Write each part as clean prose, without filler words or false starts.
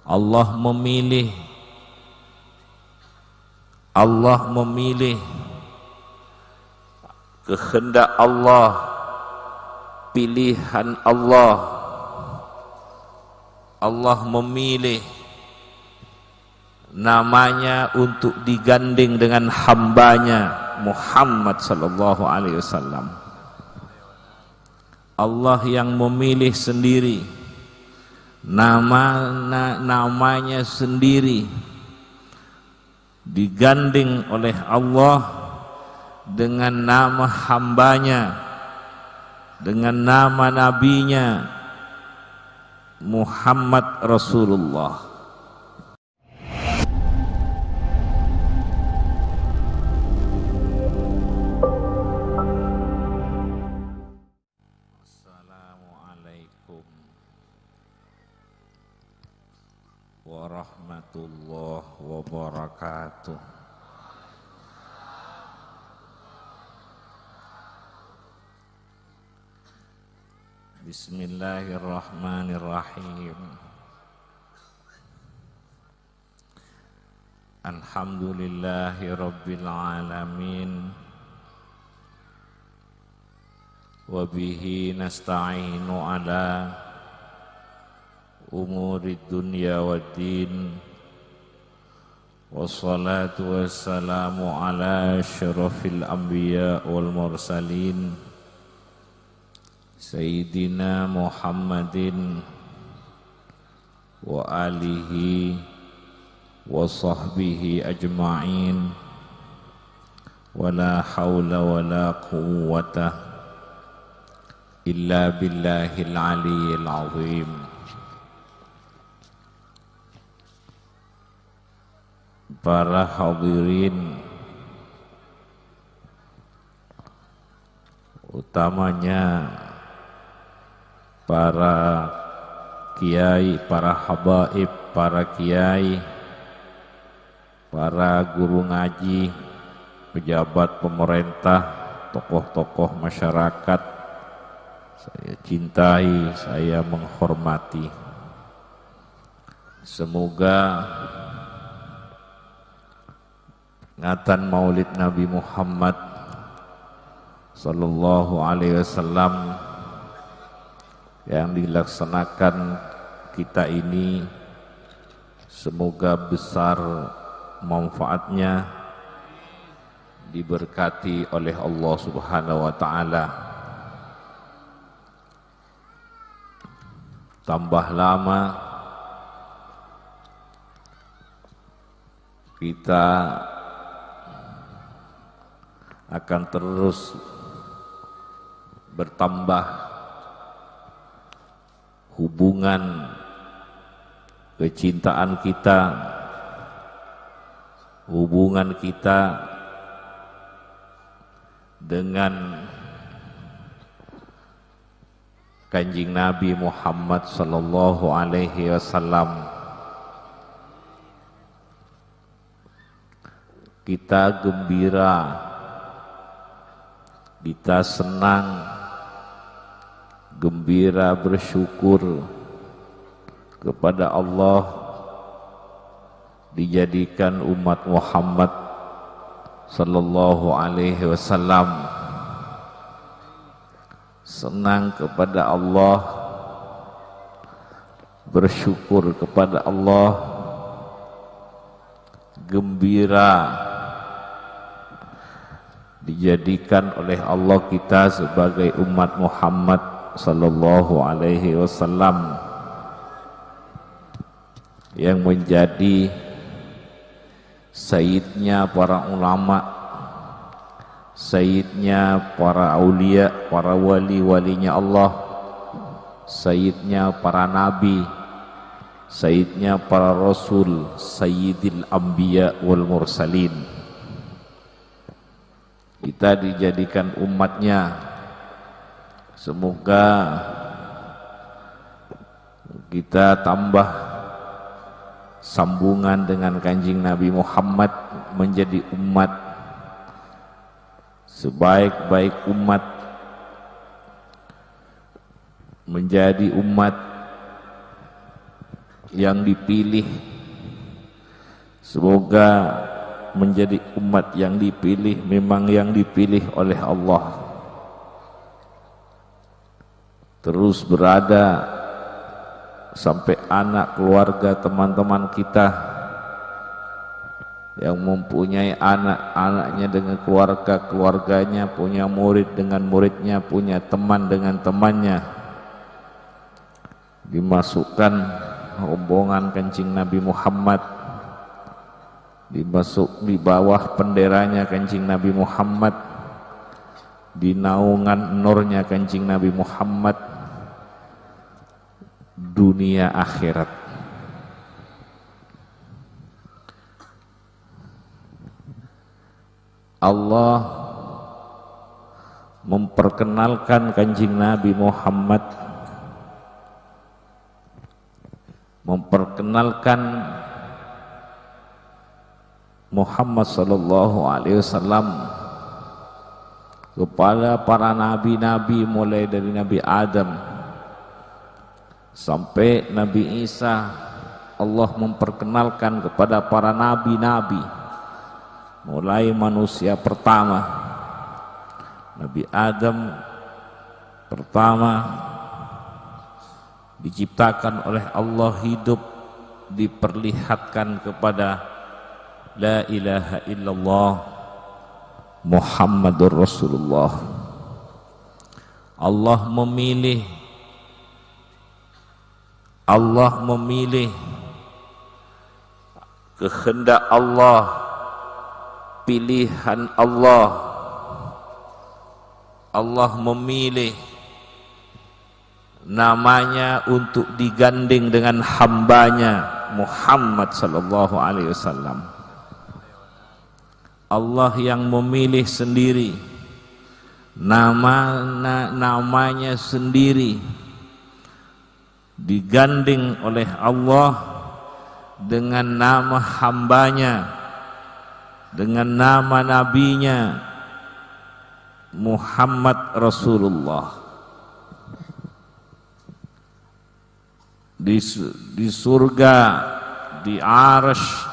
Allah memilih kehendak Allah, pilihan Allah. Allah memilih namanya untuk digandeng dengan hambanya Muhammad sallallahu alaihi wasallam. Allah yang memilih sendiri namanya sendiri, digandeng oleh Allah dengan nama hambanya, dengan nama nabinya Muhammad Rasulullah. Assalamualaikum warahmatullahi wabarakatuh. Bismillahirrahmanirrahim. Alhamdulillahi rabbil alamin. Wa bihi nasta'inu ala umurid dunya waddin. Wassalatu wassalamu ala asyrafil anbiya wal mursalin Sayyidina Muhammadin wa alihi wa sahbihi ajma'in. Wa la hawla wa la quwwata illa billahil aliyyil azim. Para hadirin, utamanya para kiai, para habaib, para kiai, para guru ngaji, pejabat pemerintah, tokoh-tokoh masyarakat, saya cintai, saya menghormati. Semoga ngatan Maulid Nabi Muhammad sallallahu alaihi wasallam yang dilaksanakan kita ini, semoga besar manfaatnya, diberkati oleh Allah Subhanahu wa taala. Tambah lama kita akan terus bertambah hubungan kecintaan kita, hubungan kita dengan Kanjeng Nabi Muhammad sallallahu alaihi wasallam. Kita gembira, kita senang, gembira, bersyukur kepada Allah dijadikan umat Muhammad sallallahu alaihi wasallam. Senang kepada Allah, bersyukur kepada Allah, gembira dijadikan oleh Allah kita sebagai umat Muhammad sallallahu alaihi wasallam yang menjadi sayyidnya para ulama, sayyidnya para aulia, para wali-walinya Allah, sayyidnya para nabi, sayyidnya para rasul, sayyidil anbiya wal mursalin. Kita dijadikan umatnya. Semoga kita tambah sambungan dengan Kanjeng Nabi Muhammad, menjadi umat sebaik-baik umat, menjadi umat yang dipilih. Semoga menjadi umat yang dipilih, memang yang dipilih oleh Allah. Terus berada sampai anak, keluarga, teman-teman kita yang mempunyai anak, anaknya dengan keluarga, keluarganya, punya murid dengan muridnya, punya teman dengan temannya, dimasukkan rombongan Kanjeng Nabi Muhammad, dimasuk di bawah benderanya Kanjeng Nabi Muhammad, di naungan nurnya Kanjeng Nabi Muhammad, dunia akhirat. Allah memperkenalkan Kanjeng Nabi Muhammad, memperkenalkan Muhammad sallallahu alaihi wasallam kepada para nabi-nabi, mulai dari Nabi Adam sampai Nabi Isa. Allah memperkenalkan kepada para nabi-nabi, mulai manusia pertama, Nabi Adam pertama diciptakan oleh Allah, hidup, diperlihatkan kepada la ilaha illallah Muhammadur Rasulullah. Allah memilih kehendak Allah, pilihan Allah. Allah memilih namanya untuk digandeng dengan hambanya Muhammad sallallahu alaihi wasallam. Allah yang memilih sendiri namanya sendiri, digandeng oleh Allah dengan nama hambanya, dengan nama nabinya Muhammad Rasulullah. Di surga, di Arsy,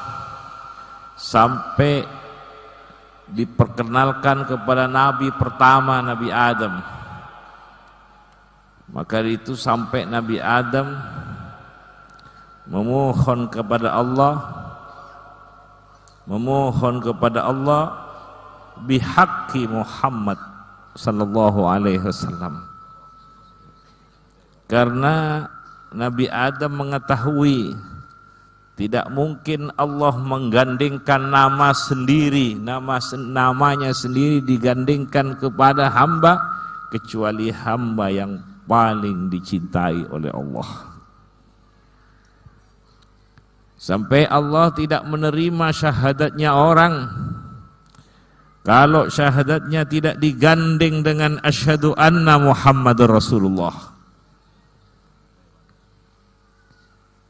sampai diperkenalkan kepada nabi pertama, Nabi Adam. Maka itu sampai Nabi Adam memohon kepada Allah bihaqqi Muhammad sallallahu alaihi wasallam, karena Nabi Adam mengetahui tidak mungkin Allah menggandengkan nama sendiri, namanya sendiri digandengkan kepada hamba, kecuali hamba yang paling dicintai oleh Allah. Sampai Allah tidak menerima syahadatnya orang kalau syahadatnya tidak digandeng dengan asyhadu anna Muhammadur Rasulullah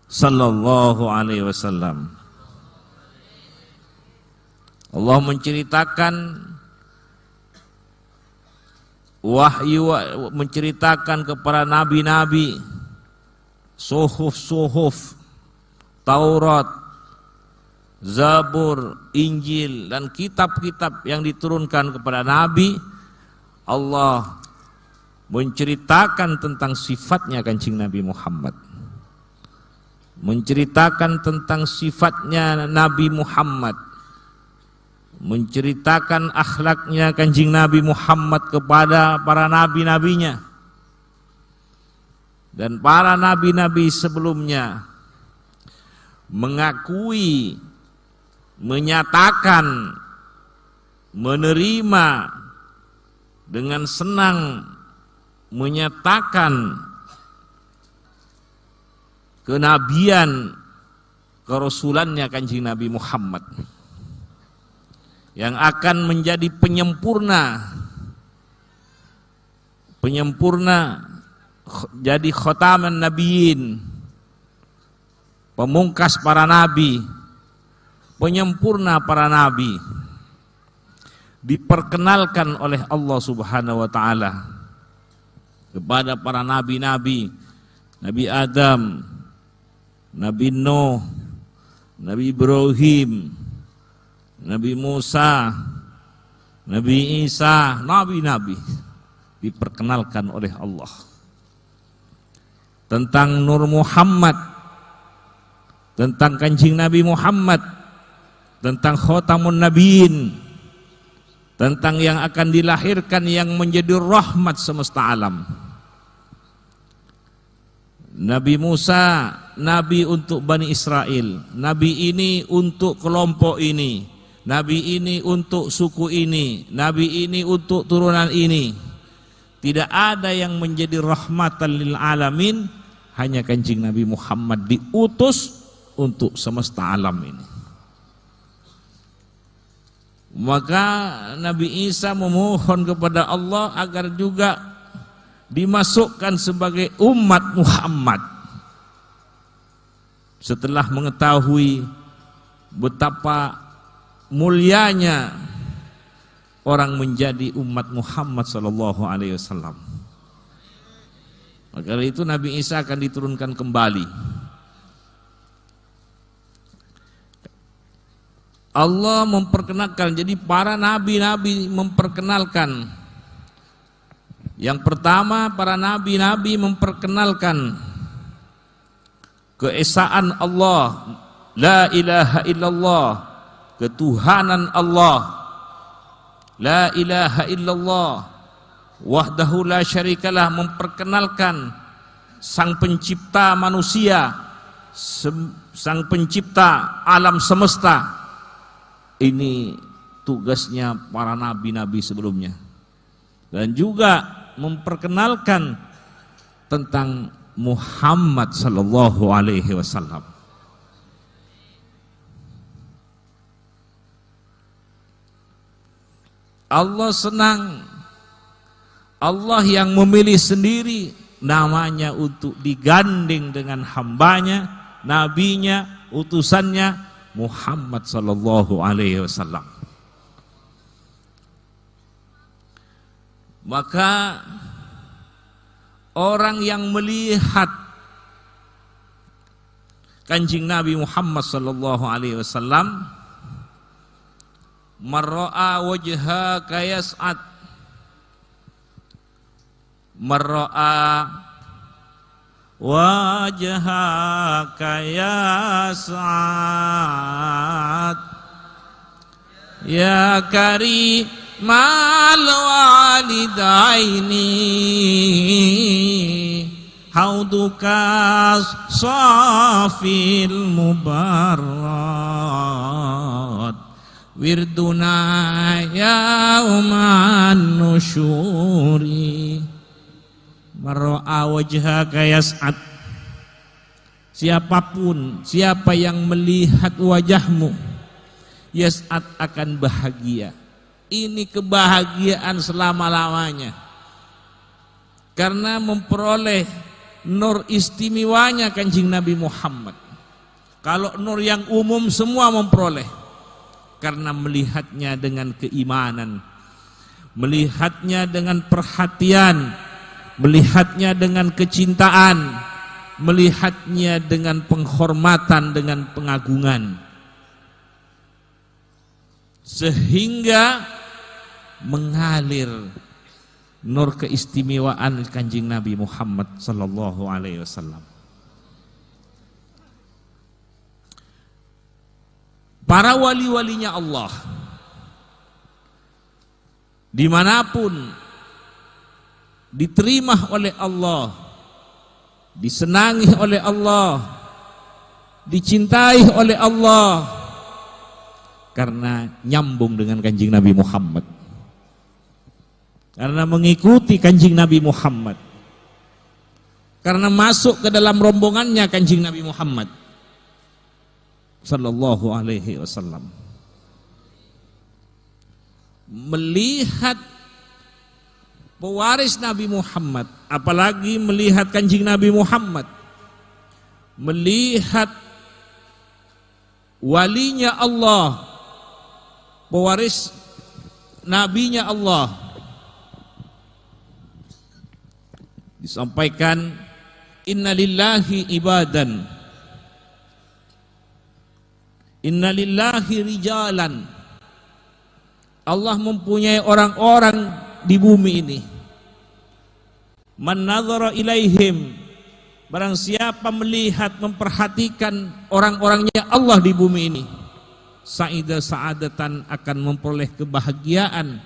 sallallahu alaihi wasallam. Allah menceritakan wahyu, menceritakan kepada nabi-nabi, suhuf, Taurat, Zabur, Injil, dan kitab-kitab yang diturunkan kepada nabi. Allah menceritakan tentang sifatnya Kanjeng Nabi Muhammad, menceritakan tentang sifatnya Nabi Muhammad, menceritakan akhlaknya Kanjeng Nabi Muhammad kepada para nabi-nabinya. Dan para nabi-nabi sebelumnya mengakui, menyatakan, menerima dengan senang, menyatakan kenabian, kerasulannya Kanjeng Nabi Muhammad yang akan menjadi penyempurna, jadi khataman nabiyyin, pemungkas para nabi, penyempurna para nabi, diperkenalkan oleh Allah Subhanahu wa taala kepada para nabi-nabi, Nabi Adam, Nabi Nuh, Nabi Ibrahim, Nabi Musa, Nabi Isa, nabi-nabi diperkenalkan oleh Allah. Tentang Nur Muhammad, tentang Kanjeng Nabi Muhammad, tentang Khatamun Nabiin, tentang yang akan dilahirkan yang menjadi rahmat semesta alam. Nabi Musa, nabi untuk Bani Israel, nabi ini untuk kelompok ini, nabi ini untuk suku ini, nabi ini untuk turunan ini. Tidak ada yang menjadi rahmatan lil alamin, hanya Kanjeng Nabi Muhammad diutus untuk semesta alam ini. Maka Nabi Isa memohon kepada Allah agar juga dimasukkan sebagai umat Muhammad. Setelah mengetahui betapa mulianya orang menjadi umat Muhammad sallallahu alaihi wasallam, maka dari itu Nabi Isa akan diturunkan kembali. Allah memperkenalkan, jadi para nabi-nabi memperkenalkan. Yang pertama, para nabi-nabi memperkenalkan keesaan Allah, la ilaha illallah, ketuhanan Allah, la ilaha illallah, wahdahu la syarikalah, memperkenalkan sang pencipta manusia, sang pencipta alam semesta. Ini tugasnya para nabi-nabi sebelumnya. Dan juga memperkenalkan tentang Muhammad sallallahu alaihi wasallam. Allah senang, Allah yang memilih sendiri namanya untuk digandeng dengan hambanya, nabinya, utusannya Muhammad sallallahu alaihi wasallam. Maka orang yang melihat Kanjeng Nabi Muhammad sallallahu alaihi wasallam, marra'a wajhaka yas'ad, marra'a wajhaka yas'ad ya karim mal walidaini hauduka safil mubarrad wirduna yauman nusyuri. Mar'a wajhaka yas'ad, siapapun, siapa yang melihat wajahmu, yas'ad akan bahagia. Ini kebahagiaan selama-lamanya, karena memperoleh nur istimewanya Kanjeng Nabi Muhammad. Kalau nur yang umum semua memperoleh, karena melihatnya dengan keimanan, melihatnya dengan perhatian, melihatnya dengan kecintaan, melihatnya dengan penghormatan, dengan pengagungan, sehingga mengalir nur keistimewaan Kanjeng Nabi Muhammad sallallahu alaihi wasallam. Para wali-walinya Allah dimanapun diterima oleh Allah, disenangi oleh Allah, dicintai oleh Allah, karena nyambung dengan Kanjeng Nabi Muhammad, karena mengikuti Kanjeng Nabi Muhammad, karena masuk ke dalam rombongannya Kanjeng Nabi Muhammad sallallahu alaihi wasallam. Melihat pewaris Nabi Muhammad, apalagi melihat Kanjeng Nabi Muhammad, melihat walinya Allah, pewaris nabinya Allah, disampaikan innalillahi ibadan Innalillahi rijalan. Allah mempunyai orang-orang di bumi ini. Man nadhara ilaihim, barang siapa melihat, memperhatikan orang-orangnya Allah di bumi ini, sa'ida sa'adatan, akan memperoleh kebahagiaan,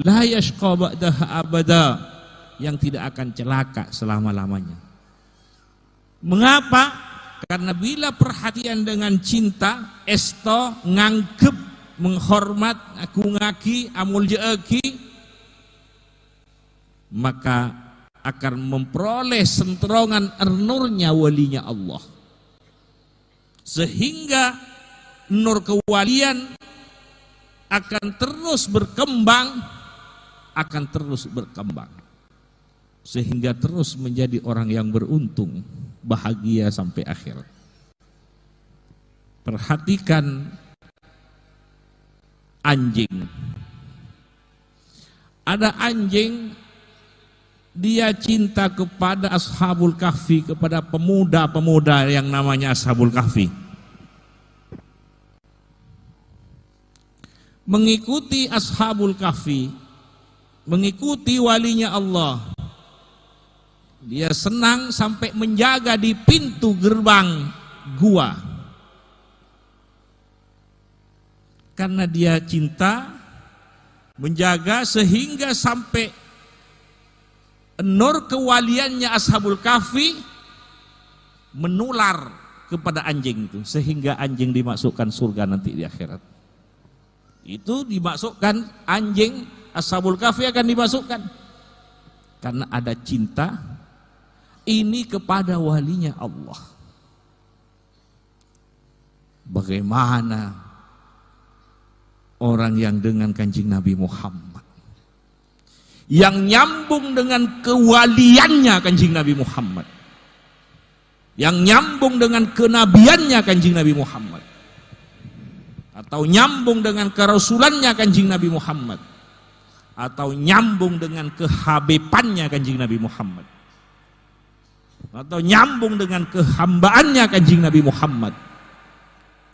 la yashqa ba'daha abada, yang tidak akan celaka selama-lamanya. Mengapa? Karena bila perhatian dengan cinta, esto, ngangkep, menghormat, aku ngaki, amul jeeki, maka akan memperoleh senterongan nurnya walinya Allah, sehingga nur kewalian akan terus berkembang, sehingga terus menjadi orang yang beruntung, bahagia sampai akhir. Perhatikan anjing. Ada anjing, dia cinta kepada Ashabul Kahfi, kepada pemuda-pemuda yang namanya Ashabul Kahfi. Mengikuti Ashabul Kahfi, mengikuti walinya Allah. Dia senang sampai menjaga di pintu gerbang gua. Karena dia cinta, menjaga sehingga sampai nur kewaliannya Ashabul Kahfi menular kepada anjing itu, sehingga anjing dimasukkan surga nanti di akhirat. Itu dimasukkan anjing, Ashabul Kahfi akan dimasukkan karena ada cinta ini kepada walinya Allah. Bagaimana orang yang dengan Kanjeng Nabi Muhammad, yang nyambung dengan kewaliannya Kanjeng Nabi Muhammad, yang nyambung dengan kenabiannya Kanjeng Nabi Muhammad, atau nyambung dengan kerasulannya Kanjeng Nabi Muhammad, atau nyambung dengan kehabibannya Kanjeng Nabi Muhammad, atau nyambung dengan kehambaannya Kanjeng Nabi Muhammad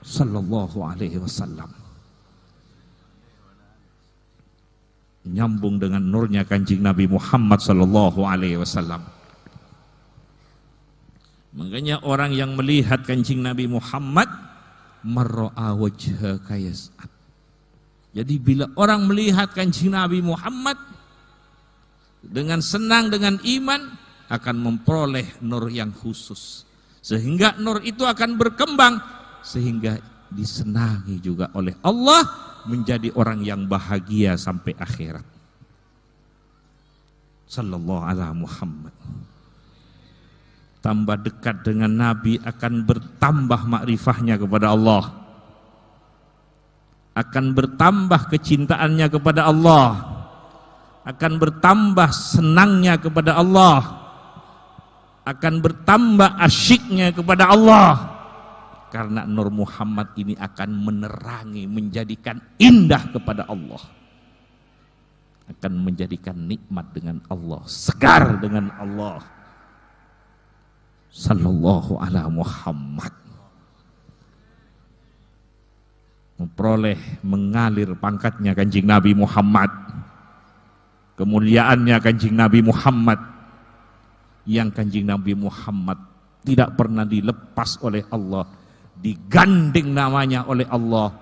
sallallahu alaihi wasallam, nyambung dengan nurnya Kanjeng Nabi Muhammad sallallahu alaihi wasallam. Makanya orang yang melihat Kanjeng Nabi Muhammad marra'a wajhaka yas'ad. Jadi bila orang melihat Kanjeng Nabi Muhammad dengan senang, dengan iman, akan memperoleh nur yang khusus, sehingga nur itu akan berkembang, sehingga disenangi juga oleh Allah, menjadi orang yang bahagia sampai akhirat. Sallallahu alaihi Muhammad. Tambah dekat dengan Nabi akan bertambah makrifahnya kepada Allah, akan bertambah kecintaannya kepada Allah, akan bertambah senangnya kepada Allah, akan bertambah asyiknya kepada Allah, karena Nur Muhammad ini akan menerangi, menjadikan indah kepada Allah, akan menjadikan nikmat dengan Allah, segar dengan Allah. Sallallahu ala Muhammad. Memperoleh, mengalir pangkatnya Kanjeng Nabi Muhammad, kemuliaannya Kanjeng Nabi Muhammad, yang Kanjeng Nabi Muhammad tidak pernah dilepas oleh Allah, digandeng namanya oleh Allah.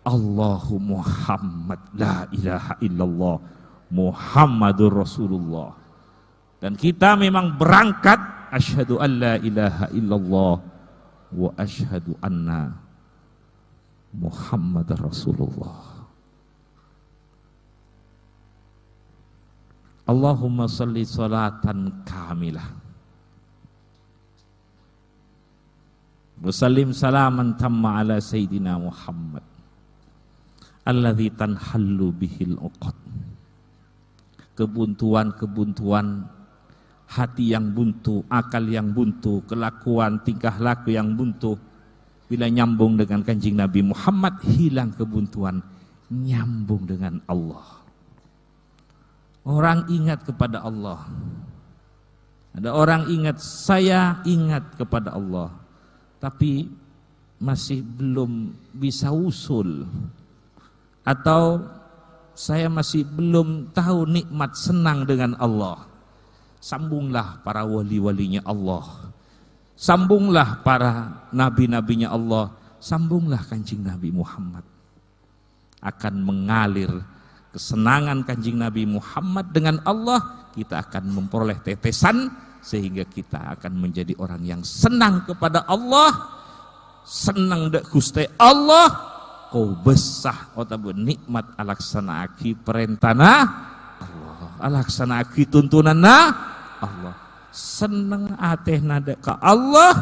Allahu Muhammad, la ilaha illallah, Muhammadur Rasulullah. Dan kita memang berangkat asyhadu an la ilaha illallah wa asyhadu anna Muhammadar Rasulullah. Allahumma salli salatan kamilah wa sallim salaman tamma ala sayyidina Muhammad alladzi tanhallu bihil uqad. Kebuntuan-kebuntuan hati yang buntu, akal yang buntu, kelakuan tingkah laku yang buntu, bila nyambung dengan Kanjeng Nabi Muhammad, hilang kebuntuan, nyambung dengan Allah. Orang ingat kepada Allah. Ada orang ingat, saya ingat kepada Allah. Tapi masih belum bisa usul, atau saya masih belum tahu nikmat senang dengan Allah, sambunglah para wali-walinya Allah, sambunglah para nabi-nabinya Allah, sambunglah Kanjeng Nabi Muhammad. Akan mengalir kesenangan Kanjeng Nabi Muhammad dengan Allah, kita akan memperoleh tetesan sehingga kita akan menjadi orang yang senang kepada Allah, senang dek Gusti Allah, kau besah otabu nikmat alaksanaaki perintahna Allah, alaksanaaki tuntunanna Allah, senang atehna dek ka Allah,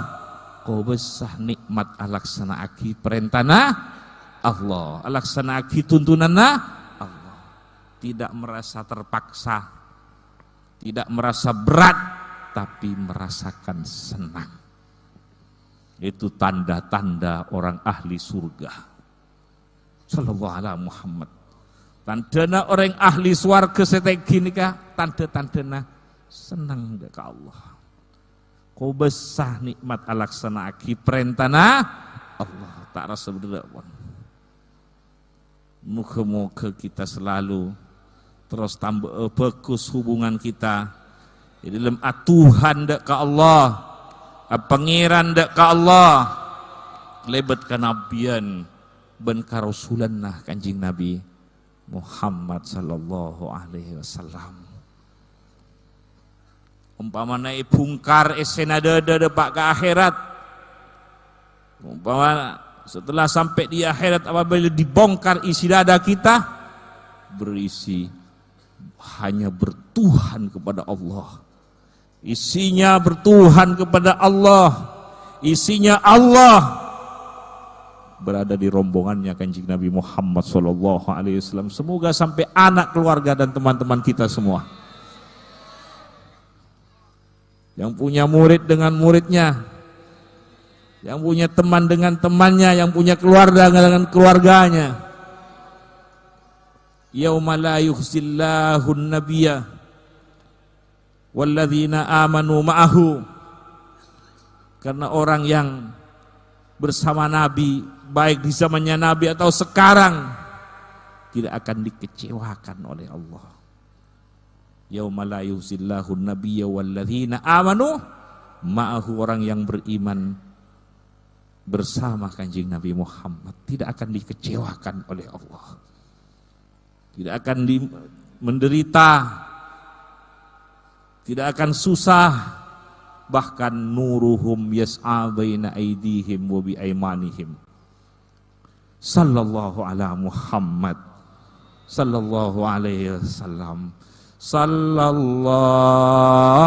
kau besah nikmat alaksanaaki perintahna Allah, alaksanaaki tuntunanna Allah. Tidak merasa terpaksa, tidak merasa berat, tapi merasakan senang. Itu tanda-tanda orang ahli surga. Sallallahu alaihi Muhammad. Tandana orang ahli swarga setegi nikah, tanda-tandana senang ke Allah. Kau besah nikmat alaksanaaki perintahna Allah. Tak rasa berdewan. Moga-moga kita selalu terus tambah bagus hubungan kita di dalam atuhan dek ke Allah, pangeran dek ke Allah, lebat kenabian ben karasulanna Kanjeng Nabi Muhammad sallallahu alaihi wasallam. Umpamana bungkar esenada depak ke akhirat, umpamana setelah sampai di akhirat apabila dibongkar isi dada kita, berisi hanya bertuhan kepada Allah. Isinya bertuhan kepada Allah. Isinya Allah. Berada di rombongannya Kanjeng Nabi Muhammad SAW. Semoga sampai anak keluarga dan teman-teman kita semua. Yang punya murid dengan muridnya, yang punya teman dengan temannya, yang punya keluarga dengan keluarganya. Yauma la yukhzillahu an-nabiyya walladzina amanu ma'ahu. Karena orang yang bersama Nabi, baik di zamannya Nabi atau sekarang, tidak akan dikecewakan oleh Allah. Yauma la yukhzillahu an-nabiyya walladzina amanu ma'ahu. Orang yang beriman bersama Kanjeng Nabi Muhammad tidak akan dikecewakan oleh Allah, tidak akan menderita, tidak akan susah, bahkan nuruhum yas'a baina aydihim wa bi aymanihim. Sallallahu ala Muhammad sallallahu alaihi wasallam. Sallallahu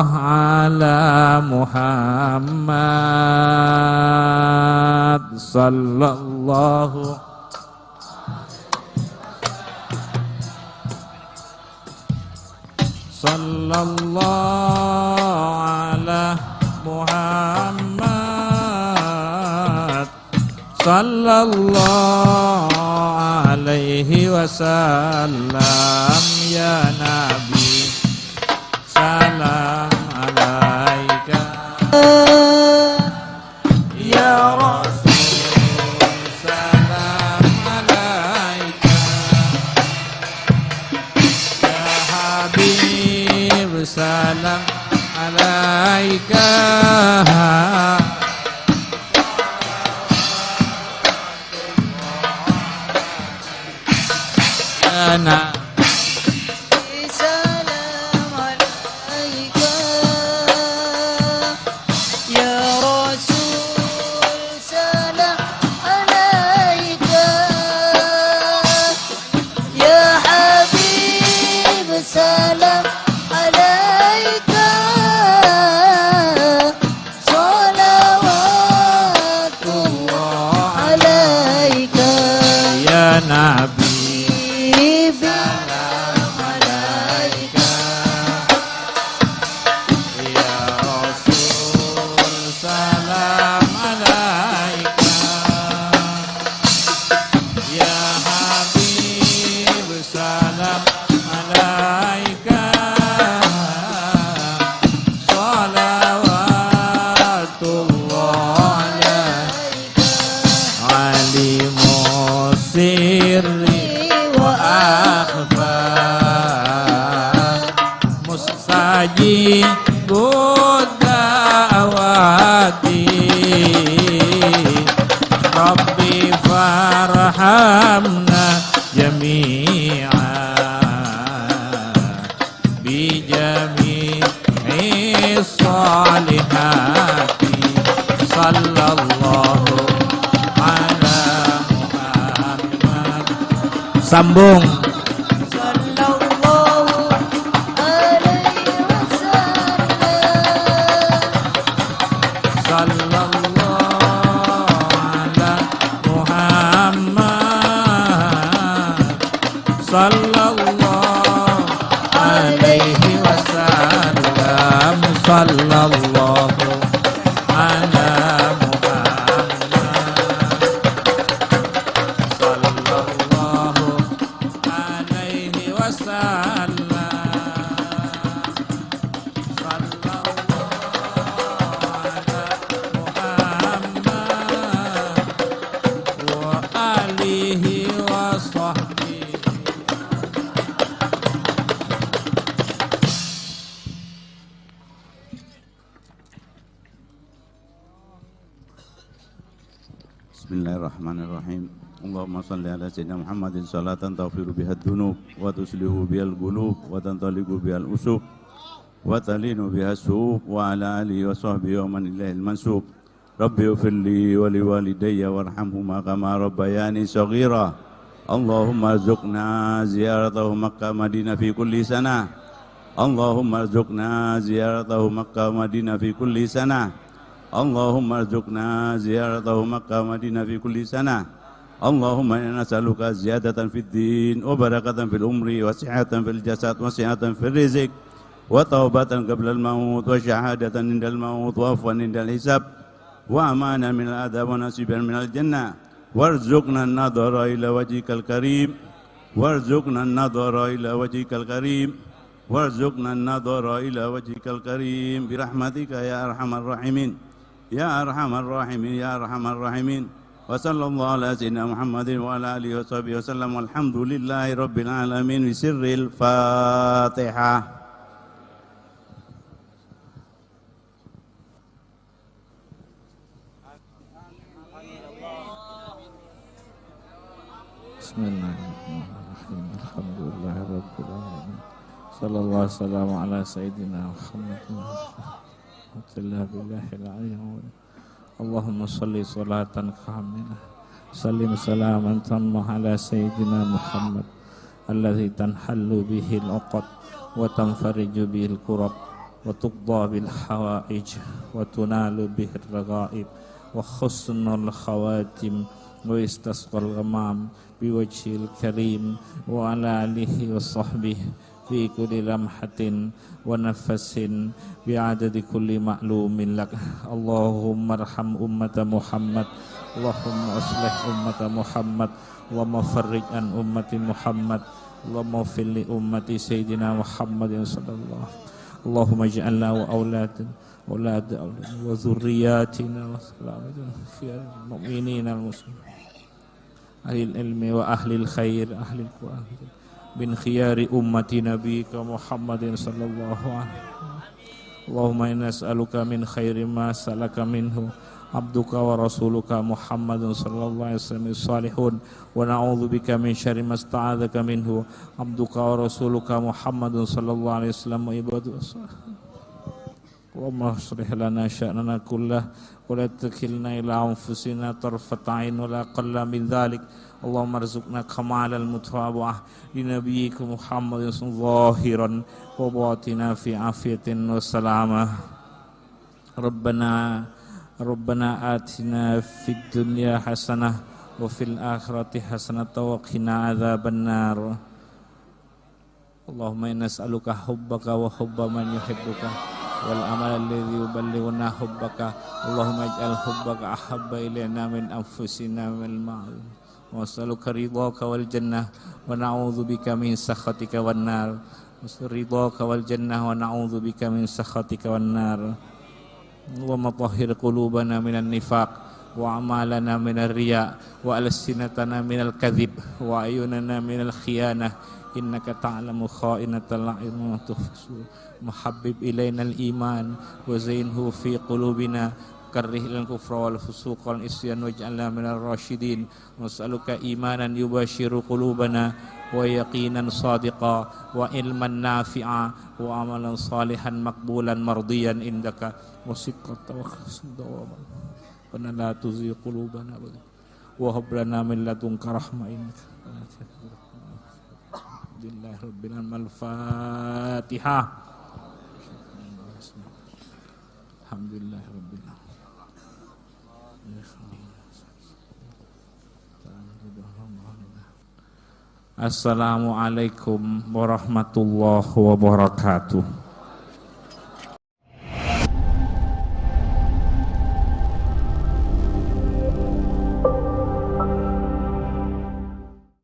ala Muhammad sallallahu ala Muhammad sallallahu alaihi wasallam. Ya Nabi salam alaika, ya Rasul salam alaika, ya Habib salam alaika, ya Nabi warhamna jami'a bi jami'i salihati sallallahu ala Muhammad. Sambung. Bismillahirrahmanirrahim. Allahumma salli ala sayyidina Muhammadin salatan taghfiru biha dzunub wa tuslihu bihal qulub wa tantaliqu bihal usub wa talinu biha su'ub wa ala alihi wa sahbihi wa man ilahil mansub. Rabbi ighfirli wa liwalidayya warhamhuma kama rabbayani shaghira. Allahumma arzuqna ziyaratahu Makkah Madinah fi kulli sana. Allahumma arzuqna ziyaratahu Makkah Madinah fi kulli sana. Allahumma arzuqna ziyaratahu Makkah Madinah fi kulli sana. Allahumma inna nas'aluka ziyadatan fid din wa barakatan fil umri wa sihhatan fil jasad wa sihhatan fil rizq wa taubatan qabla al maut wa syahadatan indal maut wa afwan indal hisab wa amanan min al adab wa nasiban min al jannah warzuqna an-nadhara ila wajhikal karim warzuqna an-nadhara ila wajhikal karim warzuqna an-nadhara ila wajhikal karim bi rahmatika ya arhamar rahimin. Ya arhamar rahimin, ya arhamar rahimin. Wa sallallahu ala sayyidina Muhammadin wa ala alihi wa sahbihi wa sallam. Walhamdulillahi rabbil alamin. Bisirril Fatihah. Bismillahirrahmanirrahim. Alhamdulillahi rabbil alamin. Sallallahu alaihi wasallam ala sayyidina Muhammadin. Allahumma salli salatan kamilah sallim salaman tamma ala sayyidina Muhammad alladhi tanhallu bihi al-uqad wa tanfariju bihi al-kurab wa tuqda bil hawaij wa tunalu bihi al-raghaib wa husnul khawatim wa istasqal ghamam biwajhil karim wa ala alihi wa sahbihi fi kulli lamhatin wa nafasin bi'adadi kulli ma'lumin lak. Allahumma arham ummata Muhammad, Allahumma aslih ummata Muhammad wa mafarrij an ummati Muhammad, Allahumma fil li ummati sayyidina Muhammadin sallallahu. Allahumma ij'alna wa auladan wa dhurriyyatina wa salamatan khiyar mu'minina al-muslimin ahli ilmi wa ahli khair ahli al-Qur'an bin khiyari ummati nabiyika Muhammadin sallallahu alaihi wasallam. Allahumma inna nas'aluka min khairi ma salaka minhu abduka wa rasuluka Muhammadun sallallahu alaihi wasallam salihun wa na'udzubika min syarri ma sta'adzaka minhu abduka wa rasuluka Muhammadun sallallahu alaihi wasallam wa ibadu as-salihin. Allahumma aslih lana sya'nana kullah wa la takilna ila anfusina tarfat 'ain wa la qalla min dhalik. Allahumma arzuqna kamalal mutawabu'ah li nabiyyika Muhammadin zahiran wa batina fi afiyatin wa salamah. Rabbana atina fid dunya hasanah wa fil akhirati hasanah wa qina adzabannar. Allahumma inna nas'aluka hubbaka wa hubba man yuhibbuka wal amal alladhi yuballighuna hubbaka. Allahumma ij'al hubbaka ahabba ilayna min anfusina wal ma'ruf wa as'aluka ridhaka wal jannah wa na'udzu bika min sakhatika wan nar. Ridhaka wal jannah wa na'udzu bika min sakhatika wan nar. Allahumma tahhir qulubana minan nifaq wa amalana minar riya wa alsinatana minal kadhib wa ayunana minal khiyanah. Innaka ta'lamu kha'inatal a'yun wa tukhfi. Muhabbib ilaina al-iman wa zainhu fi qulubina وكره إلى الكفر والفسوق والعصيان واجعلنا من الراشدين ونسألك إيمانا يباشر قلوبنا ويقينا صادقا وعلما نافعا وعملا صالحا مقبولا مرضيا عندك وصدقا وحسن دواما ربنا لا تزغ قلوبنا وهب لنا من لدنك رحمة إنك لله رب العالمين. الفاتحة. الحمدلله rabbil alamin. Assalamualaikum warahmatullahi wabarakatuh.